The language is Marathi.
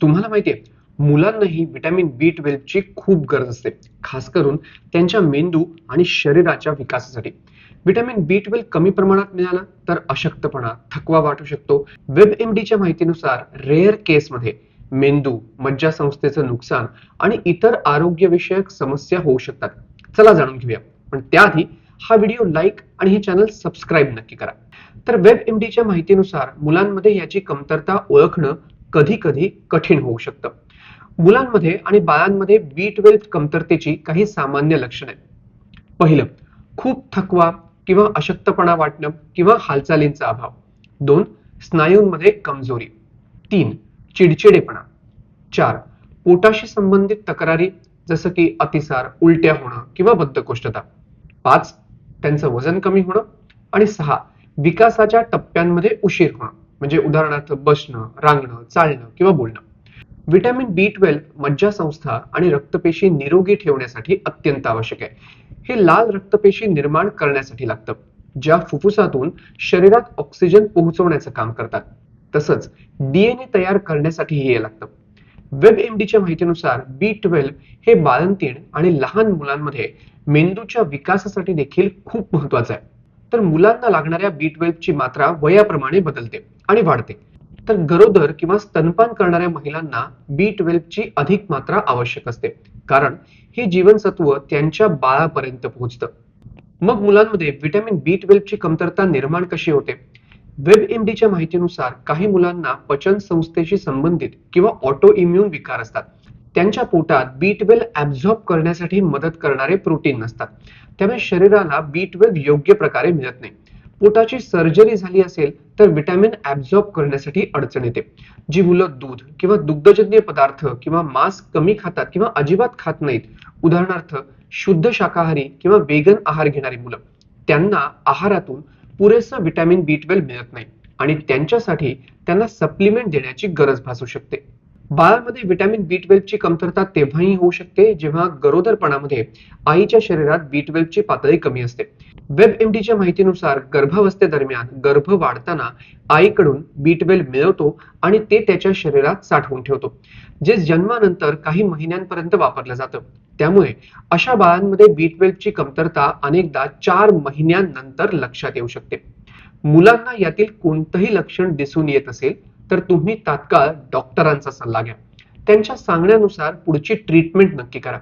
तुम्हाला माहितीये, मुलांनाही व्हिटॅमिन B12 ची खूप गरज असते, खास करून त्यांच्या मेंदू आणि शरीराच्या विकासासाठी. व्हिटॅमिन B12 कमी प्रमाणात मिळालं तर अशक्तपणा, थकवा वाटू शकतो. WebMDच्या माहितीनुसार रेअर केसमध्ये मेंदू, मज्जासंस्थेचं नुकसान आणि इतर आरोग्यविषयक समस्या होऊ शकतात. चला जाणून घेऊया. पण त्याआधी हा व्हिडिओ लाईक आणि हे चॅनल सबस्क्राईब नक्की करा. तर WebMDच्या माहितीनुसार मुलांमध्ये याची कमतरता ओळखणं कधी कधी कठीण होऊ शकतं. मुलांमध्ये आणि बाळांमध्ये B12 कमतरतेची काही सामान्य लक्षणे. पहिलं, खूप थकवा किंवा अशक्तपणा वाटणं किंवा हालचालींचा अभाव. 2. स्नायूंमध्ये कमजोरी. 3. चिडचिडेपणा. 4. पोटाशी संबंधित तक्रारी जसं की अतिसार, उलट्या होणं किंवा बद्धकोष्ठता. 5. त्यांचं वजन कमी होणं. आणि 6. विकासाच्या टप्प्यांमध्ये उशीर होणं, म्हणजे उदाहरणार्थ बसणं, रांगणं, चालणं किंवा बोलणं. व्हिटॅमिन B12 मज्जासंस्था आणि रक्तपेशी निरोगी ठेवण्यासाठी अत्यंत आवश्यक आहे. हे लाल रक्तपेशी निर्माण करण्यासाठी लागतं, ज्या फुफ्फुसातून शरीरात ऑक्सिजन पोहोचवण्याचं काम करतात. तसंच DNA तयार करण्यासाठी हे लागतं. WebMDच्या माहितीनुसार B12 हे बाळंतीण आणि लहान मुलांमध्ये मेंदूच्या विकासासाठी देखील खूप महत्वाचं आहे. तर मुलांना लागणाऱ्या B12 ची मात्रा वयाप्रमाणे बदलते आणि वाढते. तर गरोदर किंवा स्तनपान करणाऱ्या महिलांना B12 ची अधिक मात्रा आवश्यक असते, कारण हे जीवनसत्व त्यांच्या बाळापर्यंत पोहोचतं. मग मुलांमध्ये व्हिटॅमिन B12 ची कमतरता निर्माण कशी होते? WebMDच्या माहितीनुसार काही मुलांना पचन संस्थेशी संबंधित किंवा ऑटो इम्युन विकार असतात. त्यांच्या पोटात B12 ऍब्झॉर्ब करण्यासाठी मदत करणारे प्रोटीन नसतात, त्यामुळे शरीराला B12 योग्य प्रकारे मिळत नाही. पोटाची सर्जरी झाली असेल तर व्हिटॅमिन ऍब्झॉर्ब करण्यासाठी अडचण येते. जी मुलं दूध किंवा दुग्धजन्य पदार्थ किंवा मांस कमी खातात किंवा अजिबात खात नाहीत, उदाहरणार्थ शुद्ध शाकाहारी किंवा वेगन आहार घेणारी मुलं, त्यांना आहारातून पुरेसं व्हिटॅमिन B12 मिळत नाही आणि त्यांच्यासाठी त्यांना सप्लिमेंट देण्याची गरज भासू शकते. बाळामध्ये व्हिटॅमिन B12 ची कमतरता तेव्हाही होऊ शकते जेव्हा गरोदरपणामध्ये आईच्या शरीरात B12 ची पातळी कमी असते. WebMDच्या माहितीनुसार गर्भावस्थेदरम्यान गर्भ वाढताना आईकडून B12 मिळवतो आणि ते त्याच्या शरीरात साठवून ठेवतो, जे जन्मानंतर काही महिन्यांपर्यंत वापरलं जातं. त्यामुळे अशा बाळांमध्ये B12 ची कमतरता अनेकदा 4 महिन्यांनंतर लक्षात येऊ शकते. मुलांना यातील कोणतंही लक्षण दिसून येत असेल तर तुम्ही तात्काळ डॉक्टरांचा सल्ला घ्या. त्यांच्या सांगण्यानुसार पुढची ट्रीटमेंट नक्की करा.